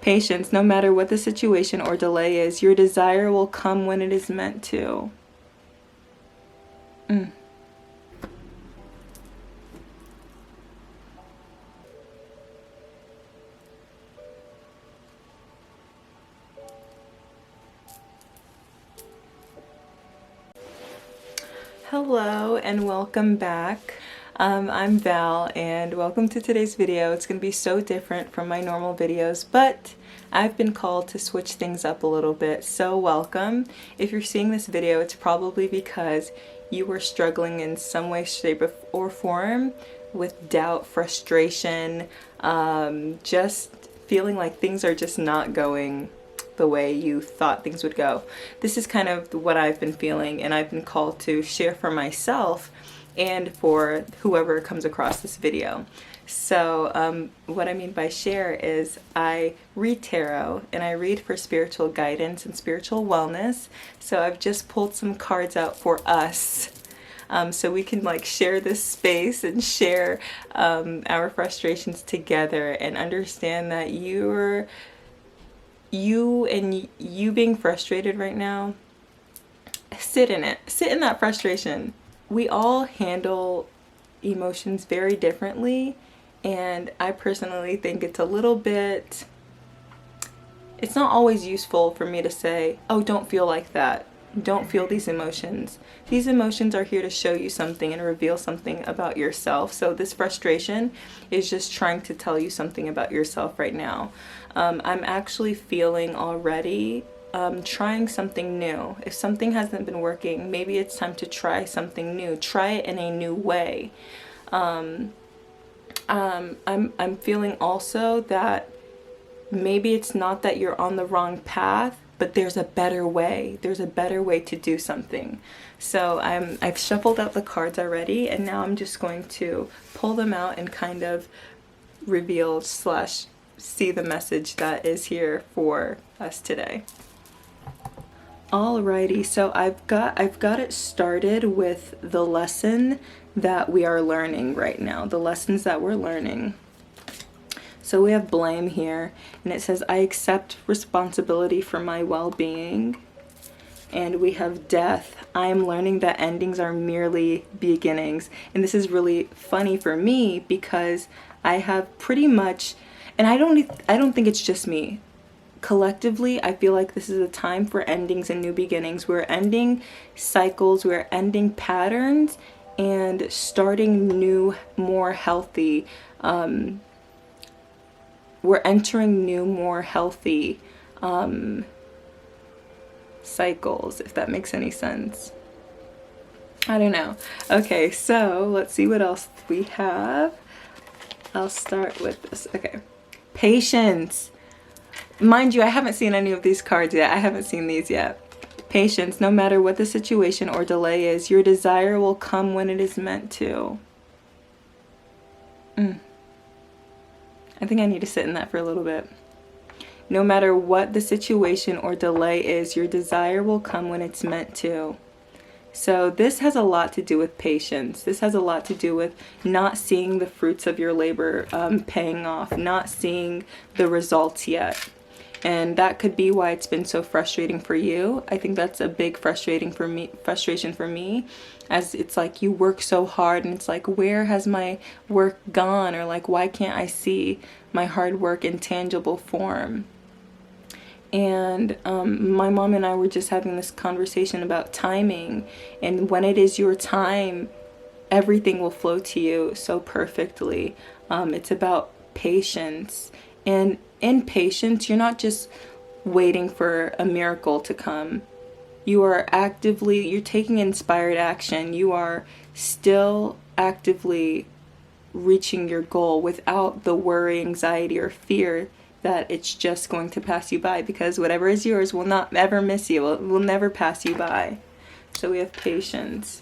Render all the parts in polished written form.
Patience, no matter what the situation or delay is, your desire will come when it is meant to. Hello and welcome back. I'm Val and welcome to today's video. It's going to be so different from my normal videos, but I've been called to switch things up a little bit, so welcome. If you're seeing this video, it's probably because you were struggling in some way, shape, or form with doubt, frustration, just feeling like things are just not going the way you thought things would go. This is kind of what I've been feeling, and I've been called to share for myself and for whoever comes across this video. So what I mean by share is I read tarot and I read for spiritual guidance and spiritual wellness. So I've just pulled some cards out for us so we can like share this space and share our frustrations together and understand that you being frustrated right now, sit in it. Sit in that frustration. We all handle emotions very differently, and I personally think it's a little bit, it's not always useful for me to say, oh, don't feel like that. Don't feel these emotions. These emotions are here to show you something and reveal something about yourself. So this frustration is just trying to tell you something about yourself right now. I'm actually feeling already trying something new. If something hasn't been working, maybe it's time to try something new. Try it in a new way. I'm feeling also that maybe it's not that you're on the wrong path, but there's a better way. There's a better way to do something. So I've shuffled out the cards already, and now I'm just going to pull them out and kind of reveal / see the message that is here for us today. Alrighty, so I've got it started with the lesson that we are learning right now, the lessons that we're learning. So we have blame here, and it says, I accept responsibility for my well-being. And we have death. I am learning that endings are merely beginnings. And this is really funny for me because I have pretty much, and I don't think it's just me. Collectively, I feel like this is a time for endings and new beginnings. We're ending cycles, we're ending patterns, and starting new, more healthy, we're entering new, more healthy cycles, if that makes any sense. I don't know. Okay, so let's see what else we have. I'll start with this. Okay. Patience. Mind you, I haven't seen any of these cards yet. I haven't seen these yet. Patience, no matter what the situation or delay is, your desire will come when it is meant to. I think I need to sit in that for a little bit. No matter what the situation or delay is, your desire will come when it's meant to. So this has a lot to do with patience. This has a lot to do with not seeing the fruits of your labor paying off, not seeing the results yet. And that could be why it's been so frustrating for you. I think that's a big frustration for me, as it's like you work so hard and it's like, where has my work gone? Or like, why can't I see my hard work in tangible form? And my mom and I were just having this conversation about timing, and when it is your time, everything will flow to you so perfectly. It's about patience, and in patience, you're not just waiting for a miracle to come. You're taking inspired action. You are still actively reaching your goal without the worry, anxiety, or fear that it's just going to pass you by, because whatever is yours will not ever miss you. It will never pass you by. So we have patience.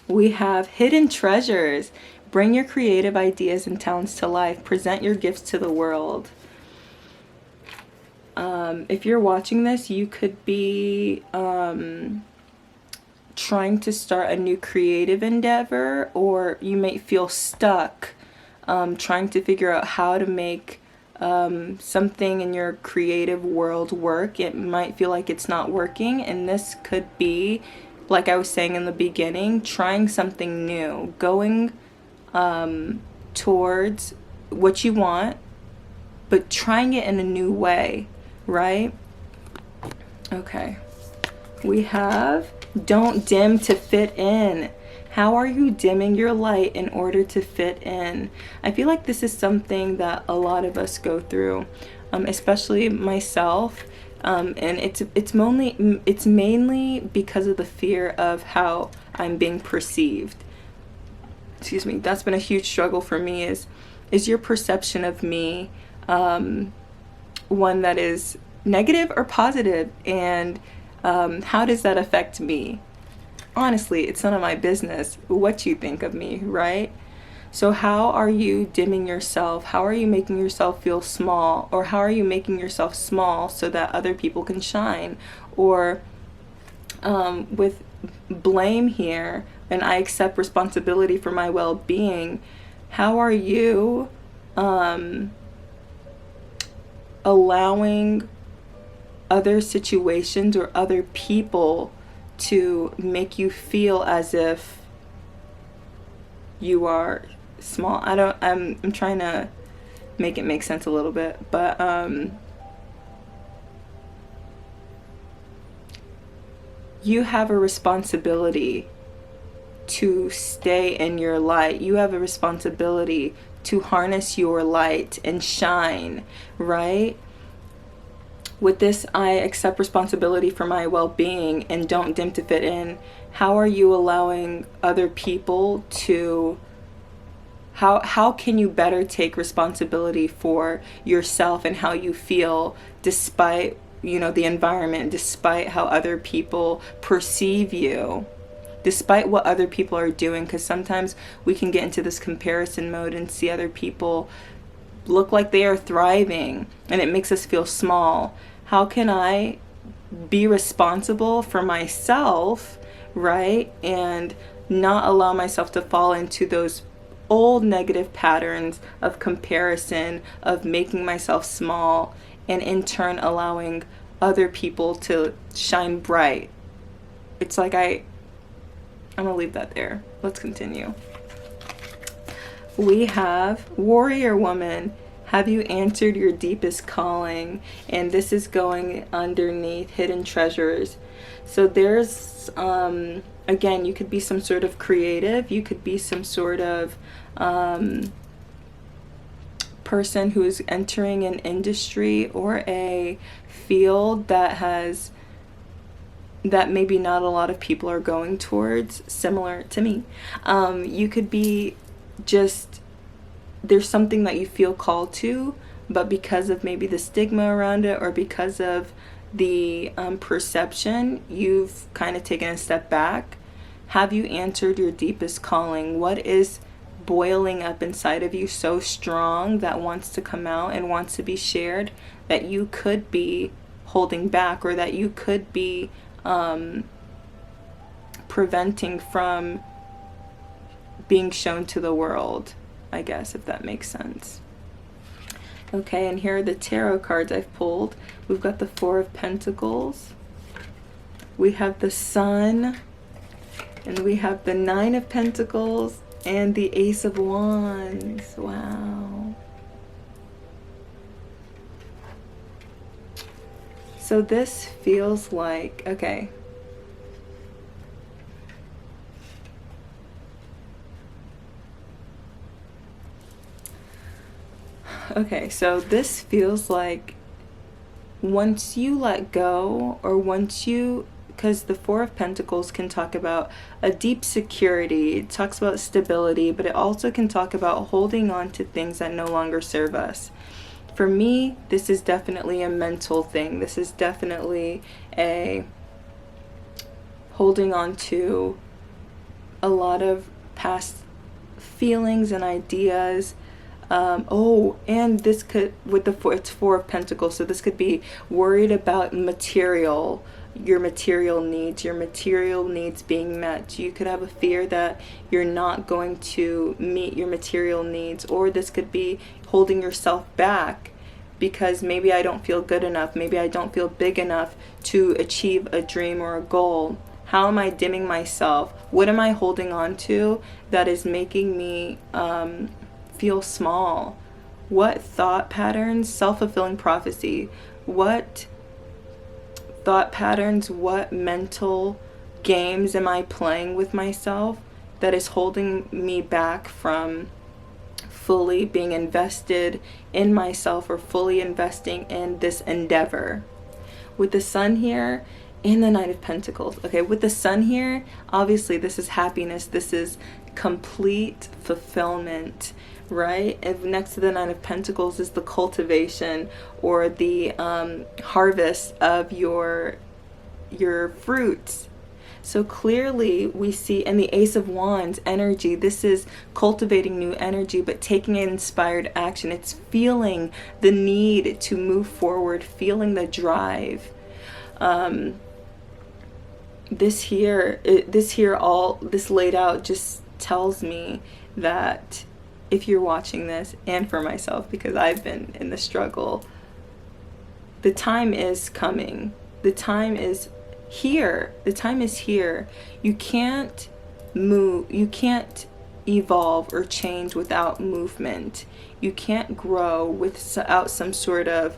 We have hidden treasures. Bring your creative ideas and talents to life. Present your gifts to the world. If you're watching this, you could be trying to start a new creative endeavor, or you may feel stuck trying to figure out how to make something in your creative world work, it might feel like it's not working. And this could be, like I was saying in the beginning, trying something new, going towards what you want, but trying it in a new way, right? Okay. We have don't dim to fit in. How are you dimming your light in order to fit in? I feel like this is something that a lot of us go through, especially myself. And it's mainly because of the fear of how I'm being perceived. Excuse me. That's been a huge struggle for me. Is your perception of me one that is negative or positive? And how does that affect me? Honestly, it's none of my business what you think of me, right? So how are you dimming yourself? How are you making yourself feel small? Or how are you making yourself small so that other people can shine? Or with blame here, and I accept responsibility for my well-being, how are you allowing other situations or other people to make you feel as if you are small? I'm trying to make it make sense a little bit, but you have a responsibility to stay in your light. You have a responsibility to harness your light and shine, right? With this, I accept responsibility for my well-being and don't dim to fit in. How are you allowing other people to, how can you better take responsibility for yourself and how you feel despite, the environment, despite how other people perceive you, despite what other people are doing? Because sometimes we can get into this comparison mode and see other people look like they are thriving and it makes us feel small. How can I be responsible for myself, right? And not allow myself to fall into those old negative patterns of comparison, of making myself small, and in turn allowing other people to shine bright. It's like I'm gonna leave that there. Let's continue. We have Warrior Woman. Have you answered your deepest calling? And this is going underneath Hidden Treasures. So there's, again, you could be some sort of creative. You could be some sort of person who is entering an industry or a field that maybe not a lot of people are going towards, similar to me. You could be just, there's something that you feel called to, but because of maybe the stigma around it or because of the perception, you've kind of taken a step back. Have you answered your deepest calling? What is boiling up inside of you so strong that wants to come out and wants to be shared, that you could be holding back, or that you could be preventing from being shown to the world, I guess, if that makes sense. Okay, and here are the tarot cards I've pulled. We've got the Four of Pentacles. We have the Sun. And we have the Nine of Pentacles and the Ace of Wands. Wow. So this feels like, okay. Okay, so this feels like once you let go, or once you, because the Four of Pentacles can talk about a deep security, it talks about stability, but it also can talk about holding on to things that no longer serve us. For me, this is definitely a mental thing. This is definitely a holding on to a lot of past feelings and ideas. And this could, with the it's Four of Pentacles, so this could be worried about material, your material needs being met. You could have a fear that you're not going to meet your material needs, or this could be holding yourself back because maybe I don't feel good enough, maybe I don't feel big enough to achieve a dream or a goal. How am I dimming myself? What am I holding on to that is making me feel small? What thought patterns, self-fulfilling prophecy, what thought patterns, what mental games am I playing with myself that is holding me back from fully being invested in myself or fully investing in this endeavor? With the Sun here and the Knight of Pentacles. Okay, with the Sun here, obviously this is happiness. This is complete fulfillment, right? And next to the Knight of Pentacles is the cultivation or the harvest of your fruits. So clearly we see, and the Ace of Wands energy, this is cultivating new energy, but taking inspired action. It's feeling the need to move forward, feeling the drive. This laid out just tells me that if you're watching this, and for myself, because I've been in the struggle, the time is coming. The time is here. The time is here. You can't move. You can't evolve or change without movement. You can't grow without some sort of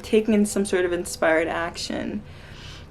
taking some sort of inspired action.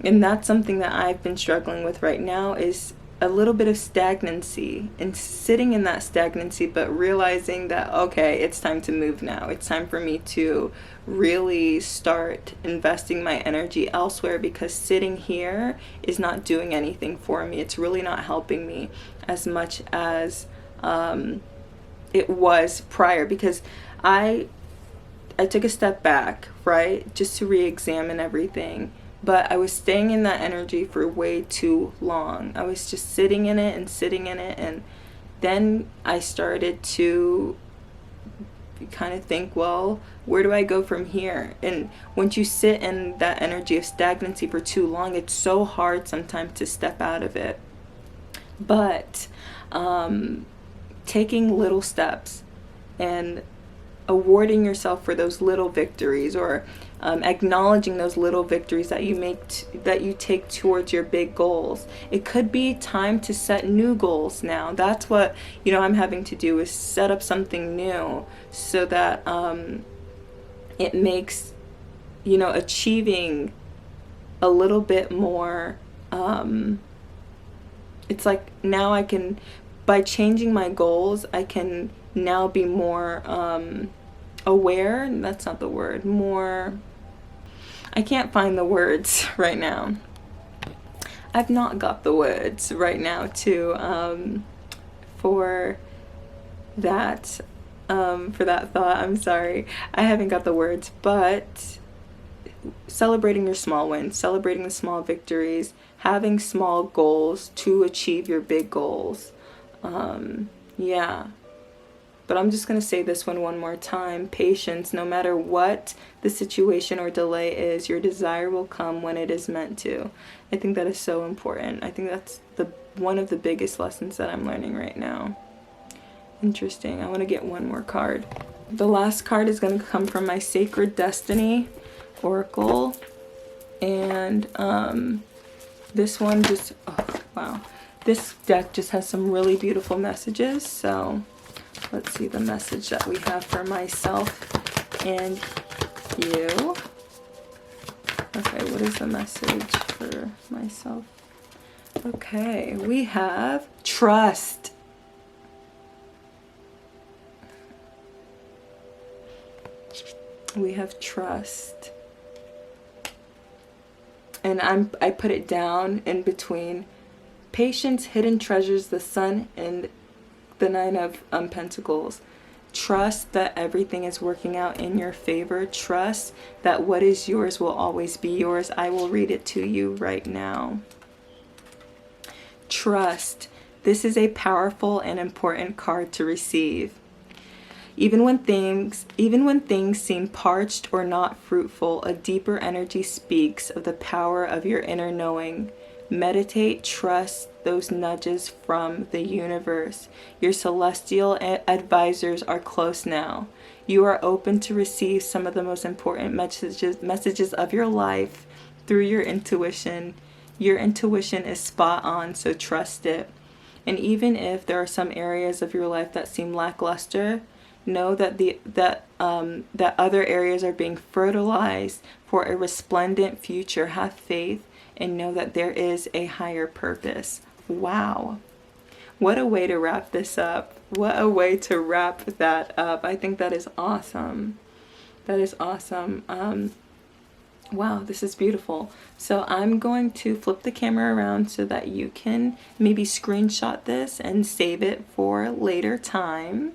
And that's something that I've been struggling with right now, is a little bit of stagnancy, and sitting in that stagnancy, but realizing that, okay, it's time to move now. It's time for me to really start investing my energy elsewhere, because sitting here is not doing anything for me. It's really not helping me as much as it was prior, because I took a step back, right, just to re-examine everything. But I was staying in that energy for way too long. I was just sitting in it, and then I started to kind of think, well, where do I go from here? And once you sit in that energy of stagnancy for too long, it's so hard sometimes to step out of it. But taking little steps and awarding yourself for those little victories, or acknowledging those little victories that you take towards your big goals. It could be time to set new goals now. That's what I'm having to do, is set up something new, so that it makes achieving a little bit more. It's like now I can, by changing my goals, I can now be more aware. That's not the word. More, I can't find the words right now. I've not got the words right now to for that thought. I'm sorry, I haven't got the words. But celebrating your small wins, celebrating the small victories, having small goals to achieve your big goals. Yeah. But I'm just going to say this one more time. Patience. No matter what the situation or delay is, your desire will come when it is meant to. I think that is so important. I think that's one of the biggest lessons that I'm learning right now. Interesting. I want to get one more card. The last card is going to come from my Sacred Destiny Oracle. And this one just, oh, wow. This deck just has some really beautiful messages. So let's see the message that we have for myself and you. Okay, what is the message for myself? Okay, we have trust. We have trust. And I put it down in between patience, hidden treasures, the Sun, and the Nine of Pentacles. Trust that everything is working out in your favor. Trust that what is yours will always be yours. I will read it to you right now. Trust. This is a powerful and important card to receive. Even when things seem parched or not fruitful, a deeper energy speaks of the power of your inner knowing. Meditate, trust those nudges from the universe. Your celestial advisors are close now. You are open to receive some of the most important messages of your life through your intuition. Your intuition is spot on, so trust it. And even if there are some areas of your life that seem lackluster, know that that other areas are being fertilized for a resplendent future. Have faith and know that there is a higher purpose. Wow. What a way to wrap this up. What a way to wrap that up. I think that is awesome. That is awesome. Wow, this is beautiful. So I'm going to flip the camera around so that you can maybe screenshot this and save it for later time.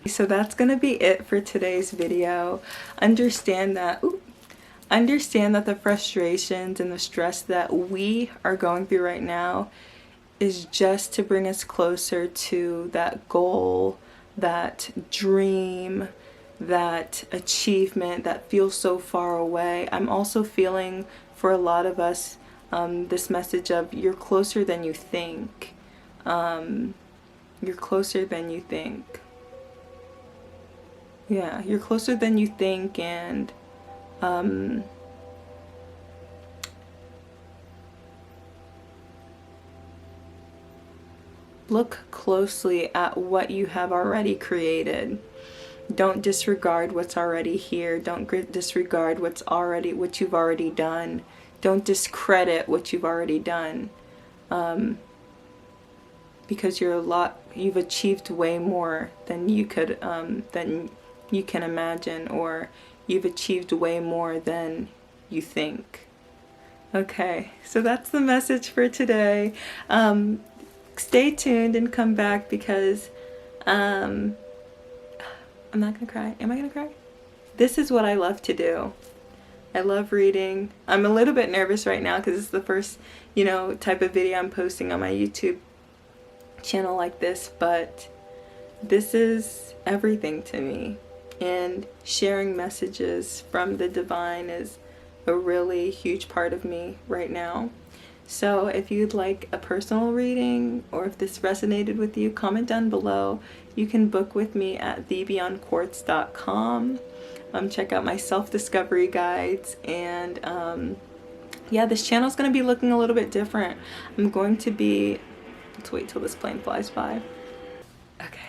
So that's going to be it for today's video. Understand that the frustrations and the stress that we are going through right now is just to bring us closer to that goal, that dream, that achievement that feels so far away. I'm also feeling for a lot of us this message of you're closer than you think. You're closer than you think. Yeah, you're closer than you think, and look closely at what you have already created. Don't disregard what's already here. Don't disregard what you've already done. Don't discredit what you've already done. Because you've achieved way more than you could than you can imagine, or you've achieved way more than you think. Okay, so that's the message for today. Stay tuned and come back because I'm not gonna cry. Am I gonna cry? This is what I love to do. I love reading. I'm a little bit nervous right now because it's the first, type of video I'm posting on my YouTube channel like this, but this is everything to me, and sharing messages from the divine is a really huge part of me right now. So if you'd like a personal reading, or if this resonated with you, comment down below. You can book with me at beyondquartz.com. Check out my self-discovery guides, and yeah, this channel is going to be looking a little bit different. I'm going to be, let's wait till this plane flies by. Okay.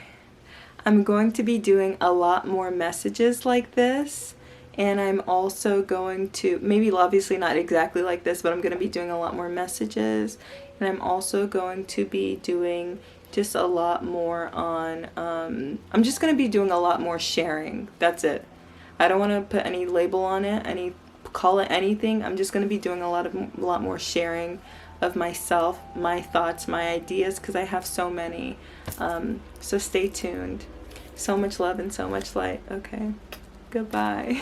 I'm going to be doing a lot more messages like this, and I'm also going to, maybe obviously not exactly like this, but I'm going to be doing a lot more messages, and I'm also going to be doing just a lot more on, I'm just going to be doing a lot more sharing. That's it. I don't want to put any label on it, call it anything. I'm just going to be doing a lot more sharing of myself, my thoughts, my ideas, because I have so many. So stay tuned. So much love and so much light. Okay, goodbye.